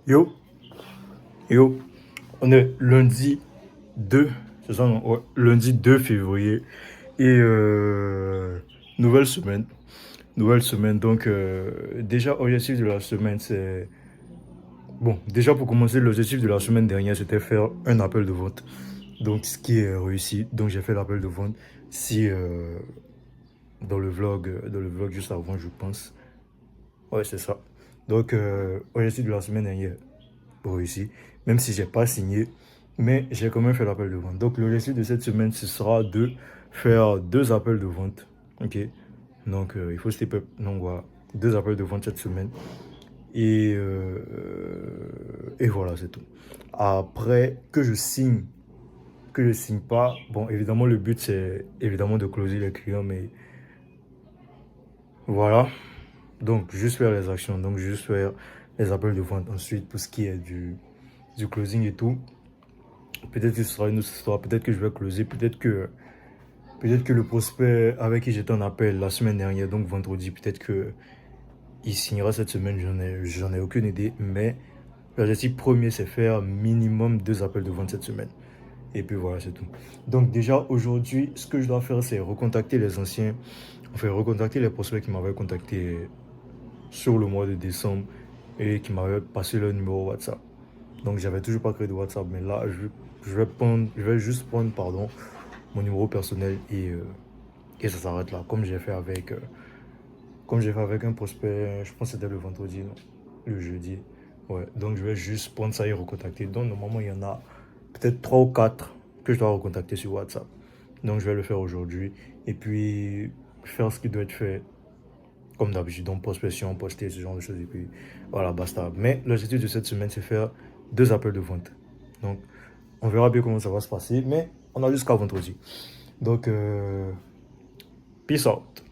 Yo, yo, on est lundi 2, c'est ça non? Ouais, lundi 2 février. Et nouvelle semaine. Nouvelle semaine. Donc, déjà, objectif de la semaine, c'est. Bon, déjà pour commencer, l'objectif de la semaine dernière, c'était faire un appel de vente. Donc, ce qui est réussi. Donc, j'ai fait l'appel de vente. Si dans le vlog juste avant, je pense. Ouais, c'est ça. Donc, objectif de la semaine dernière, réussi, même si j'ai pas signé, mais j'ai quand même fait l'appel de vente. Donc l'objectif de cette semaine, ce sera de faire deux appels de vente. Ok. Donc il faut step up. Donc voilà, deux appels de vente cette semaine. Et voilà, c'est tout. Après, que je signe pas, bon, évidemment, le but, c'est évidemment de closer les clients, mais voilà. Donc, juste faire les actions, donc juste faire les appels de vente. Ensuite, pour ce qui est du closing et tout, peut-être que ce sera une autre histoire, peut-être que je vais closer, peut-être que le prospect avec qui j'étais en appel la semaine dernière, donc vendredi, peut-être que il signera cette semaine, j'en ai aucune idée, mais l'objectif premier, c'est faire minimum deux appels de vente cette semaine. Et puis voilà, c'est tout. Donc déjà, aujourd'hui, ce que je dois faire, c'est recontacter les anciens, enfin recontacter les prospects qui m'avaient contacté sur le mois de décembre et qui m'avaient passé leur numéro WhatsApp. Donc j'avais toujours pas créé de WhatsApp, mais là, je vais juste prendre, pardon, mon numéro personnel et ça s'arrête là. Comme j'ai fait avec un prospect, je pense que c'était le vendredi, non, le jeudi. Ouais, donc je vais juste prendre ça et recontacter. Donc normalement, il y en a peut-être 3 ou 4 que je dois recontacter sur WhatsApp. Donc je vais le faire aujourd'hui et puis faire ce qui doit être fait comme d'habitude. Donc prospection, poster, ce genre de choses et puis voilà, basta. Mais l'objectif de cette semaine, c'est faire deux appels de vente. Donc on verra bien comment ça va se passer, mais on a jusqu'à vendredi. Donc, peace out.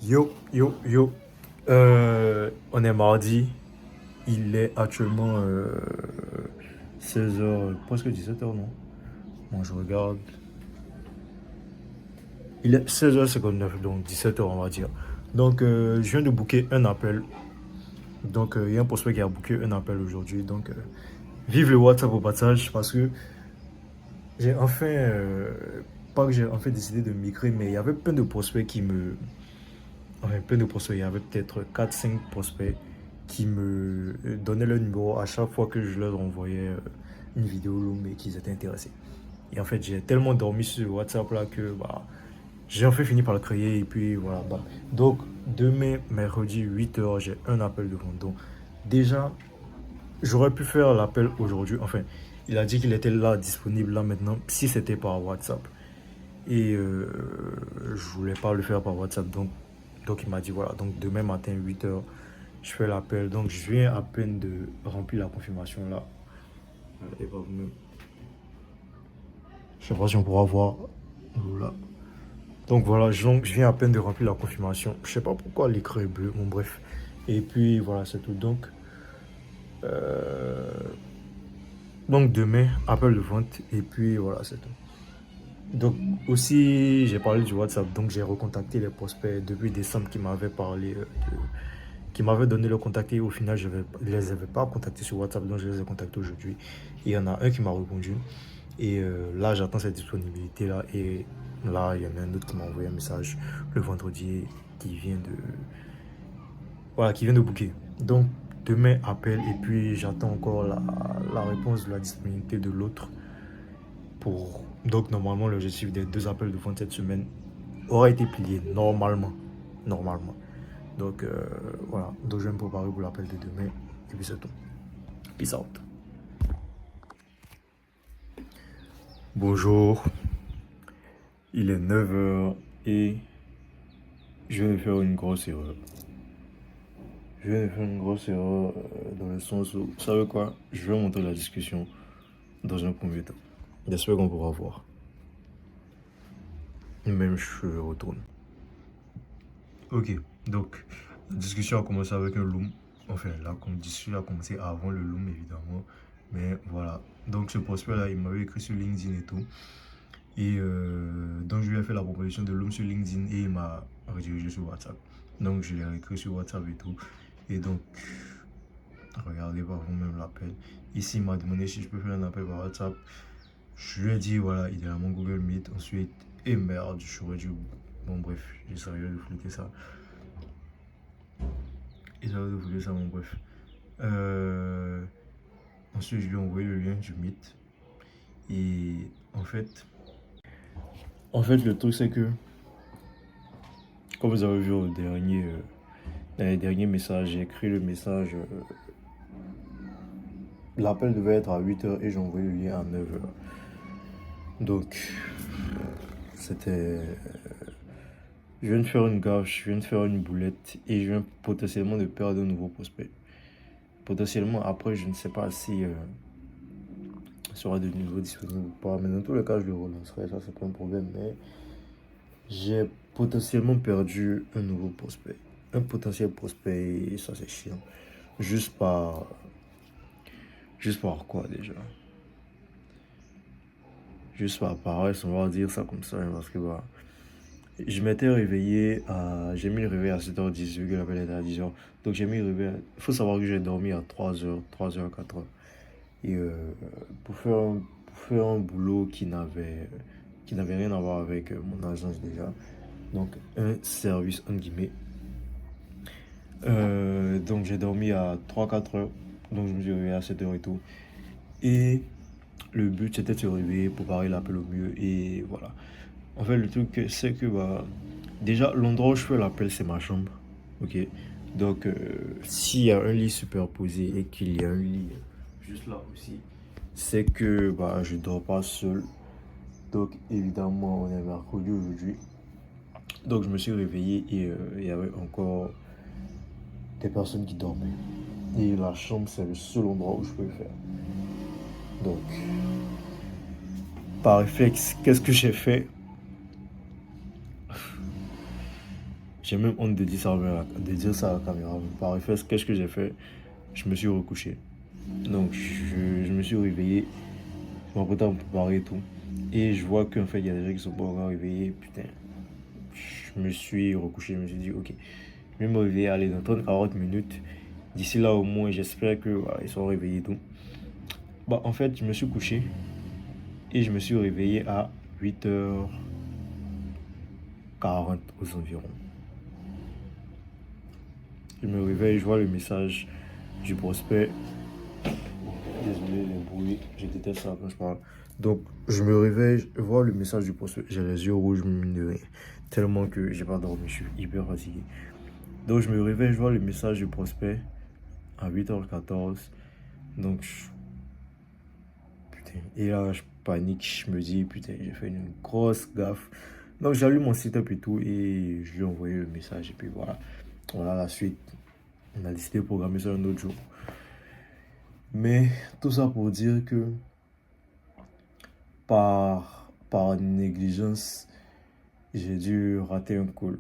Yo, yo, yo. On est mardi. Il est actuellement 16h, presque 17h, non? Bon, je regarde. Il est 16h59, donc 17h, on va dire. Donc, je viens de booker un appel. Donc, il y a un prospect qui a booké un appel aujourd'hui. Donc, vive le WhatsApp au passage parce que j'ai enfin, pas que j'ai enfin décidé de migrer, mais il y avait plein de prospects qui me, enfin, plein de prospects. Il y avait peut-être quatre cinq prospects qui me donnaient leur numéro à chaque fois que je leur envoyais une vidéo Loom et qu'ils étaient intéressés. Et en fait, j'ai tellement dormi sur WhatsApp là que bah, j'ai enfin fini par le créer et puis voilà. Bah. Donc, demain, mercredi, 8h, j'ai un appel de vente. Donc, déjà, j'aurais pu faire l'appel aujourd'hui. Enfin, il a dit qu'il était là, disponible là maintenant, si c'était par WhatsApp. Et je voulais pas le faire par WhatsApp. Donc il m'a dit voilà, donc demain matin 8h, je fais l'appel. Donc je viens à peine de remplir la confirmation là. Et bah, je sais pas si on pourra voir. Là. Donc voilà, je viens à peine de remplir la confirmation. Je sais pas pourquoi l'écran est bleu. Bon bref. Et puis voilà, c'est tout. Donc demain, appel de vente. Et puis voilà, c'est tout. Donc aussi, j'ai parlé du WhatsApp. Donc j'ai recontacté les prospects depuis décembre qui m'avaient parlé qui m'avaient donné le contact et au final je ne les avais pas contactés sur WhatsApp, donc je les ai contactés aujourd'hui. Et il y en a un qui m'a répondu et là j'attends cette disponibilité là et là il y en a un autre qui m'a envoyé un message le vendredi qui vient de voilà qui vient de booker. Donc demain appel et puis j'attends encore la réponse de la disponibilité de l'autre pour donc normalement l'objectif des deux appels de vente cette semaine aura été plié normalement. Donc voilà, donc je vais me préparer pour l'appel de demain. Et puis c'est tout. Peace out. Bonjour, il est 9h et je viens de faire une grosse erreur. Je viens de faire une grosse erreur dans le sens où, vous savez quoi, je vais montrer la discussion dans un premier temps. J'espère qu'on pourra voir. Même je retourne. Ok, donc la discussion a commencé avec un loom. Enfin, la discussion a commencé avant le loom évidemment. Mais voilà. Donc ce prospect là, il m'avait écrit sur LinkedIn et tout. Et donc je lui ai fait la proposition de l'homme sur LinkedIn et il m'a redirigé sur WhatsApp. Donc je l'ai écrit sur WhatsApp et tout. Et donc regardez par vous-même l'appel. Ici, il m'a demandé si je peux faire un appel par WhatsApp. Je lui ai dit, voilà, idéalement Google Meet. Ensuite, et merde, je suis dû. Bon, bref, j'essaierai de fliquer ça. Bon, bref. Ensuite, je lui ai envoyé le lien du Meet. Et en fait, le truc, c'est que, comme vous avez vu dans les derniers messages, j'ai écrit le message. L'appel devait être à 8h et j'ai envoyé le lien à 9h. Donc, c'était. Je viens de faire une gaffe, je viens de faire une boulette et je viens potentiellement de perdre de nouveaux prospects. Potentiellement, après, je ne sais pas si sera de nouveau disponible ou pas. Mais dans tous les cas, je le relancerai, ça c'est pas un problème. Mais j'ai potentiellement perdu un nouveau prospect. Un potentiel prospect, et ça c'est chiant. Juste par quoi déjà? Juste par paresse, on va dire ça comme ça, parce que bah, je m'étais réveillé j'ai mis le réveil à 7h10, vu que l'appel était à 10h. Donc j'ai mis le réveil. Il faut savoir que j'ai dormi à 3h, 4h. Et pour faire un boulot qui n'avait rien à voir avec mon agence déjà. Donc un service en guillemets. Donc j'ai dormi à 3-4 heures. Donc je me suis réveillé à 7h et tout. Et le but c'était de se réveiller, préparer l'appel au mieux. Et voilà. En fait, le truc c'est que bah, déjà l'endroit où je fais l'appel c'est ma chambre. Ok. Donc s'il y a un lit superposé et qu'il y a un lit juste là aussi, c'est que bah, je dors pas seul. Donc évidemment, on est mercredi aujourd'hui. Donc je me suis réveillé et il y avait encore des personnes qui dormaient. Et la chambre, c'est le seul endroit où je peux le faire. Donc, par réflexe, qu'est-ce que j'ai fait? J'ai même honte de dire ça à la caméra. Par réflexe, qu'est-ce que j'ai fait? Je me suis recouché. Donc je me suis réveillé, je m'apprêtais à me préparer et tout. Et je vois qu'en fait, il y a des gens qui sont pas encore réveillés. Putain, je me suis recouché, je me suis dit, ok, je vais me réveiller, aller dans 30-40 minutes. D'ici là, au moins, j'espère que voilà, ils sont réveillés et tout. Bah, en fait, je me suis couché et je me suis réveillé à 8h40 aux environs. Je me réveille, je vois le message du prospect. Désolé, les bruits, je déteste ça quand je parle. Donc, je me réveille, je vois le message du prospect. J'ai les yeux rouges, mine de rien. Tellement que j'ai pas dormi, je suis hyper fatigué. Donc, je me réveille, je vois le message du prospect à 8h14. Donc, putain. Et là, je panique, je me dis, putain, j'ai fait une grosse gaffe. Donc, j'allume mon site up et tout, et je lui ai envoyé le message. Et puis voilà, voilà la suite. On a décidé de programmer ça un autre jour. Mais tout ça pour dire que par négligence, j'ai dû rater un call.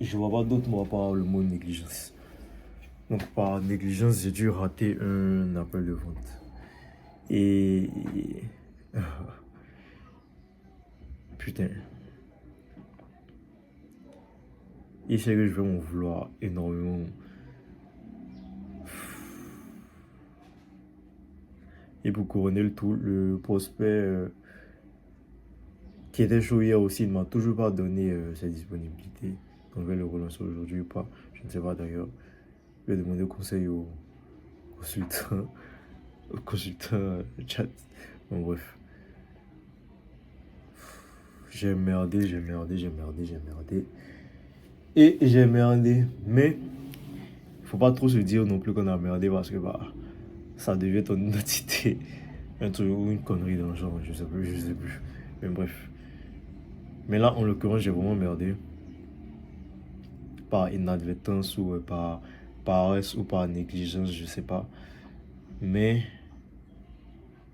Je vois pas d'autre mot à part le mot négligence. Donc par négligence, j'ai dû rater un appel de vente. Et putain. Il sait que je vais m'en vouloir énormément. Et pour couronner le tout, le prospect qui était chaud hier aussi, il ne m'a toujours pas donné sa disponibilité. Donc je vais le relancer aujourd'hui ou pas. Je ne sais pas d'ailleurs. Je vais demander conseil au consultant. Au consultant chat. Bon bref. J'ai merdé. Et j'ai merdé. Mais il faut pas trop se dire non plus qu'on a merdé parce que bah ça devient ton identité. Un truc ou une connerie dans le genre, je sais plus. Mais bref. Mais là, en l'occurrence, j'ai vraiment merdé. Par inadvertance ou par paresse ou par négligence, je sais pas. Mais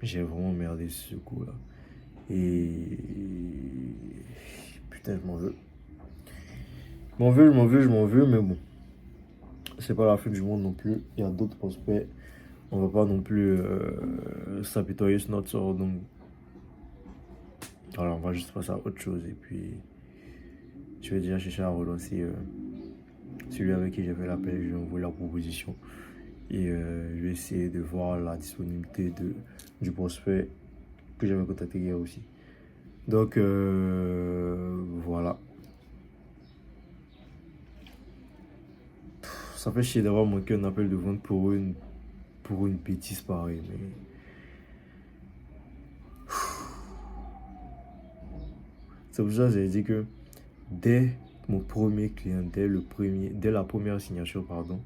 j'ai vraiment merdé ce coup-là. Et putain, je m'en veux. Je m'en veux, mais bon. C'est pas la fin du monde non plus. Il y a d'autres prospects. On va pas non plus s'apitoyer sur notre sort. Donc voilà, on va juste passer à autre chose. Et puis je vais déjà chercher à relancer celui avec qui j'ai fait l'appel, je lui ai envoyé la proposition. Et je vais essayer de voir la disponibilité du prospect que j'avais contacté hier aussi. Donc voilà. Ça fait chier d'avoir manqué un appel de vente pour une bêtise pareille. Mais c'est pour ça que j'ai dit que dès mon premier client, dès la première signature, pardon,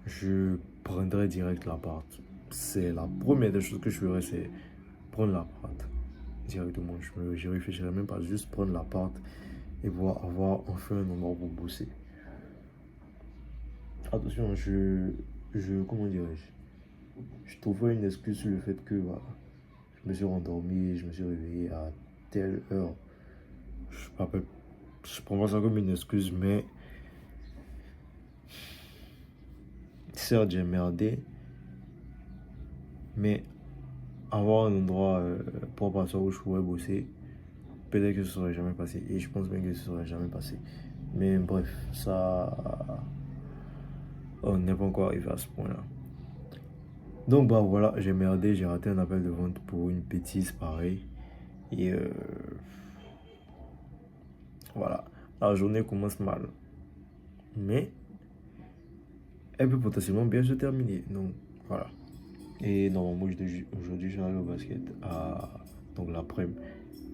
je prendrai direct l'appart. C'est la première des choses que je ferai, c'est prendre l'appart directement. Je réfléchirai même pas, juste prendre l'appart et pouvoir avoir enfin un endroit pour bosser. Attention, comment dirais-je, je trouverai une excuse sur le fait que voilà, je me suis rendormi, je me suis réveillé à telle heure. Je prends pas ça comme une excuse, mais certes j'ai merdé, mais avoir un endroit pour passer où je pourrais bosser, peut-être que ce serait jamais passé. Et je pense bien que ce serait jamais passé. Mais bref, ça, on n'est pas encore arrivé à ce point-là. Donc bah voilà, j'ai merdé, j'ai raté un appel de vente pour une bêtise pareille. Et voilà, la journée commence mal. Mais elle peut potentiellement bien se terminer. Donc voilà. Et normalement, aujourd'hui, je vais aller au basket donc l'après-midi.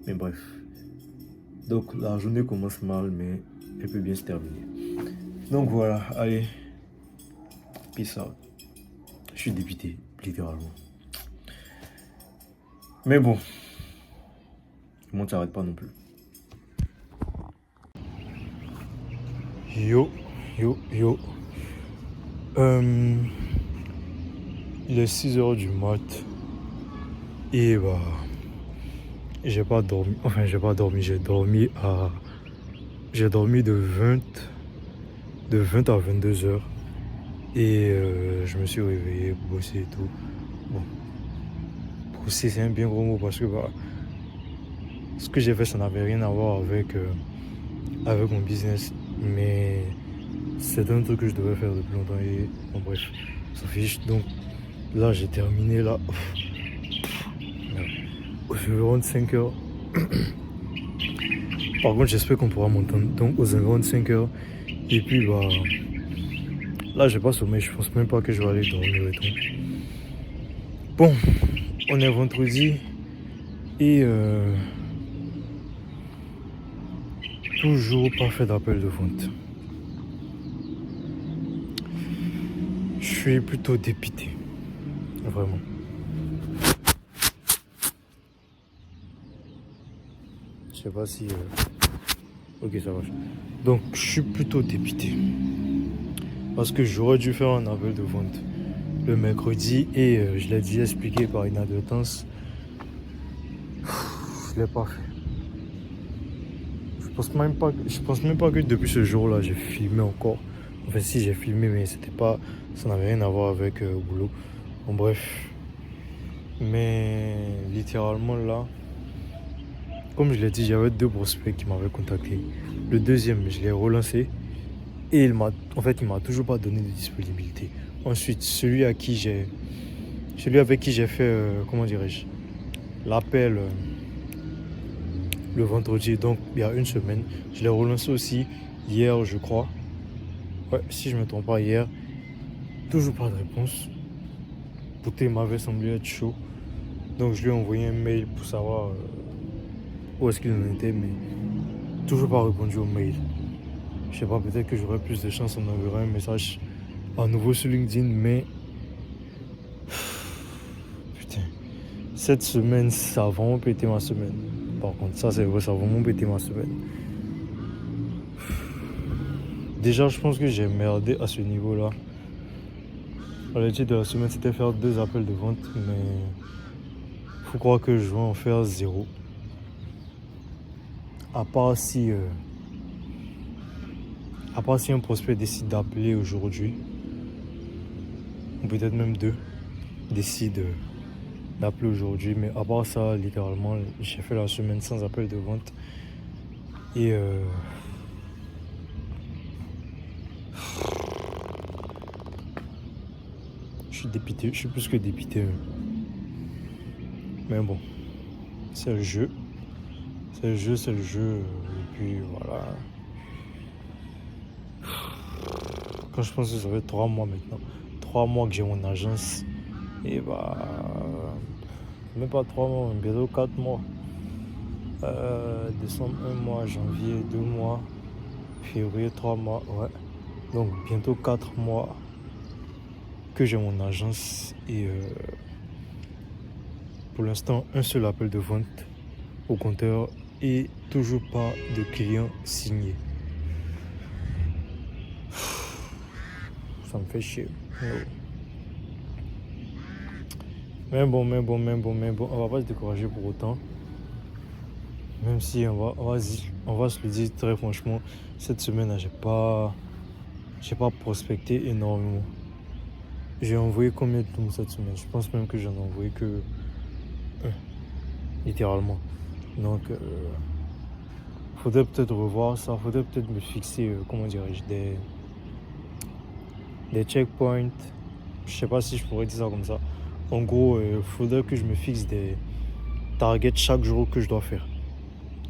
Mais bref. Donc la journée commence mal, mais elle peut bien se terminer. Donc voilà, allez. Peace out. Je suis dépité, littéralement. Mais bon, le monde s'arrête pas non plus. Yo. Il est 6h du mat. Et bah, j'ai pas dormi. Enfin, j'ai pas dormi. J'ai dormi de 20 à 22h. Et je me suis réveillé pour bosser et tout. Bon, bosser c'est un bien gros mot parce que bah, ce que j'ai fait ça n'avait rien à voir avec mon business. Mais c'est un truc que je devais faire depuis longtemps et bon bref, ça fiche. Donc là j'ai terminé là. Aux environs de 5h. Par contre j'espère qu'on pourra m'entendre donc aux environs de 5h. Et puis bah là j'ai pas sommeil, je pense même pas que je vais aller dormir et tout. Bon, on est vendredi et toujours pas fait d'appel de vente. Je suis plutôt dépité, vraiment. Je sais pas si... Ok, ça va. Donc, je suis plutôt dépité. Parce que j'aurais dû faire un appel de vente le mercredi et je l'ai déjà expliqué par inadvertance. Je l'ai pas fait. Je pense même pas que depuis ce jour-là, j'ai filmé encore. Enfin, si j'ai filmé, mais ça n'avait rien à voir avec le boulot. Bon, bref. Mais littéralement là, comme je l'ai dit, j'avais 2 prospects qui m'avaient contacté. Le deuxième, je l'ai relancé et il m'a toujours pas donné de disponibilité. Ensuite, celui avec qui j'ai fait, comment dirais-je, l'appel le vendredi, donc il y a une semaine, je l'ai relancé aussi hier, je crois. Ouais, si je me trompe pas, hier. Toujours pas de réponse. Pouté m'avait semblé être chaud. Donc je lui ai envoyé un mail pour savoir où est-ce qu'il en était, mais toujours pas répondu au mail. Je sais pas, peut-être que j'aurai plus de chance en enverrant un message à nouveau sur LinkedIn, mais putain, cette semaine, ça a vraiment pété ma semaine. Par contre, ça c'est vrai, ça a vraiment pété ma semaine. Déjà, je pense que j'ai merdé à ce niveau-là. Le titre de la semaine, c'était faire 2 appels de vente, mais faut croire que je vais en faire 0. À part si un prospect décide d'appeler aujourd'hui, ou peut-être même 2 décident d'appeler aujourd'hui, mais à part ça, littéralement, j'ai fait la semaine sans appel de vente. Et Je suis dépité, je suis plus que dépité. Mais bon, c'est le jeu. C'est le jeu, c'est le jeu. Et puis voilà. Quand je pense que ça fait 3 mois maintenant. 3 mois que j'ai mon agence. Et bah. Même pas 3 mois, bientôt 4 mois. Décembre 1 mois, janvier 2 mois, février 3 mois, ouais. Donc bientôt 4 mois que j'ai mon agence et pour l'instant un seul appel de vente au compteur et toujours pas de client signé. Ça me fait chier. Mais bon, on va pas se décourager pour autant. Même si on va se le dire très franchement, cette semaine, j'ai pas prospecté énormément. J'ai envoyé combien de tours cette semaine? Je pense même que j'en ai envoyé que un, littéralement. Donc, faudrait peut-être revoir ça. Faudrait peut-être me fixer, comment dirais-je, des checkpoints. Je sais pas si je pourrais dire ça comme ça. En gros, faudrait que je me fixe des targets chaque jour que je dois faire.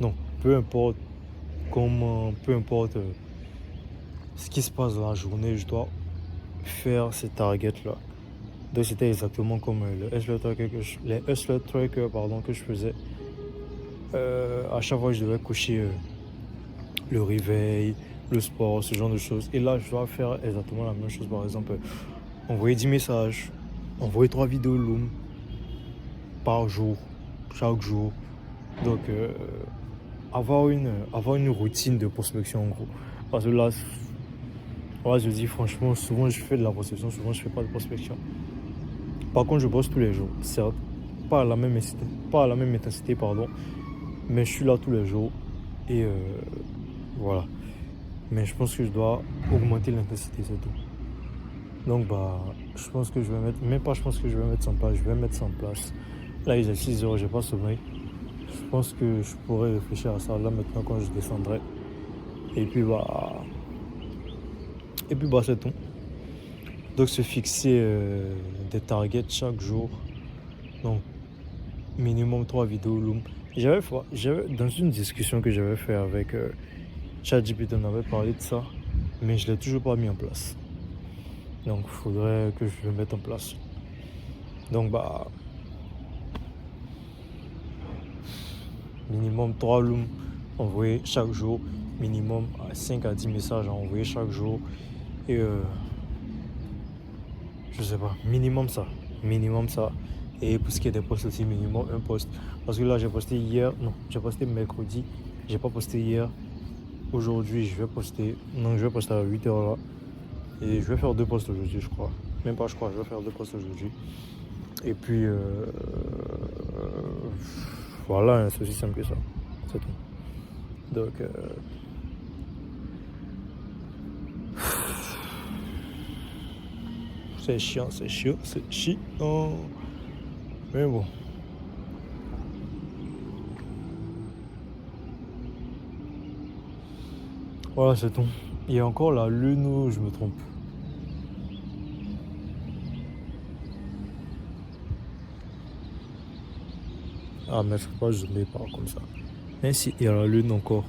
Donc, peu importe comment, peu importe ce qui se passe dans la journée, je dois faire ces targets là. Donc c'était exactement comme les hustler tracker que je faisais. À chaque fois je devais cocher le réveil, le sport, ce genre de choses. Et là je dois faire exactement la même chose. Par exemple, envoyer 10 messages, envoyer 3 vidéos Loom par jour, chaque jour. Donc avoir une routine de prospection en gros. Parce que là, je dis franchement, souvent je fais de la prospection, souvent je fais pas de prospection. Par contre, je bosse tous les jours, certes, pas à la même intensité, pardon, mais je suis là tous les jours et voilà. Mais je pense que je dois augmenter l'intensité, c'est tout. Donc bah, je pense que je vais mettre, même pas je pense que je vais mettre ça en place, je vais mettre ça en place. Là, il est 6 heures, j'ai pas sommeil. Je pense que je pourrais réfléchir à ça là maintenant quand je descendrai. Et puis bah, c'est tout. Donc se fixer des targets chaque jour. Donc minimum 3 vidéos Loom. J'avais dans une discussion que j'avais fait avec ChatGPT, on avait parlé de ça, mais je l'ai toujours pas mis en place. Donc il faudrait que je le mette en place. Donc bah minimum 3 Loom envoyés chaque jour, minimum 5 à 10 messages à envoyer chaque jour. Et je sais pas, minimum ça. Et pour ce qui est des posts aussi, minimum un post. Parce que là, j'ai posté hier, non, j'ai posté mercredi, j'ai pas posté hier. Aujourd'hui, je vais poster à 8h là. Et je vais faire 2 posts aujourd'hui, je crois. Même pas, je crois, je vais faire 2 posts aujourd'hui. Et puis, voilà, c'est aussi simple que ça. C'est tout. Donc, c'est chiant. Mais bon. Voilà, c'est tout. Il y a encore la lune où je me trompe. Ah, mais je peux pas zoomer par comme ça. Mais si, il y a la lune encore.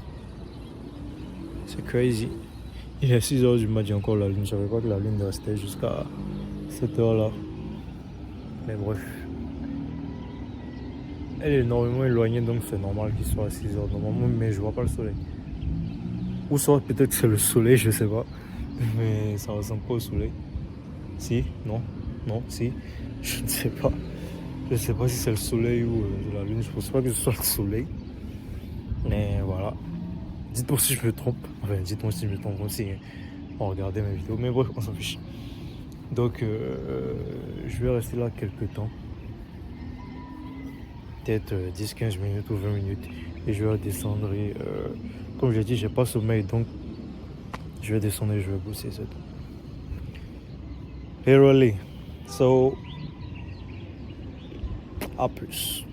C'est crazy. Il est 6h du matin, encore la lune. Je savais pas que la lune restait jusqu'à cette heure-là. Mais bref. Elle est énormément éloignée, donc c'est normal qu'il soit à 6h normalement, mais je vois pas le soleil. Ou soit peut-être c'est le soleil, je sais pas. Mais ça ressemble pas au soleil. Si, non, si. Je ne sais pas. Je sais pas si c'est le soleil ou la lune. Je pense pas que ce soit le soleil. Mais voilà. Dites-moi si je me trompe. Enfin, dites-moi si je me trompe aussi. On regardait mes vidéos. Mais bref, on s'en fiche. Donc, je vais rester là quelques temps. Peut-être 10-15 minutes ou 20 minutes. Et je vais descendre. Et, comme j'ai dit, j'ai pas sommeil. Donc, je vais descendre et je vais bosser. C'est tout. Hey, really. So, à plus.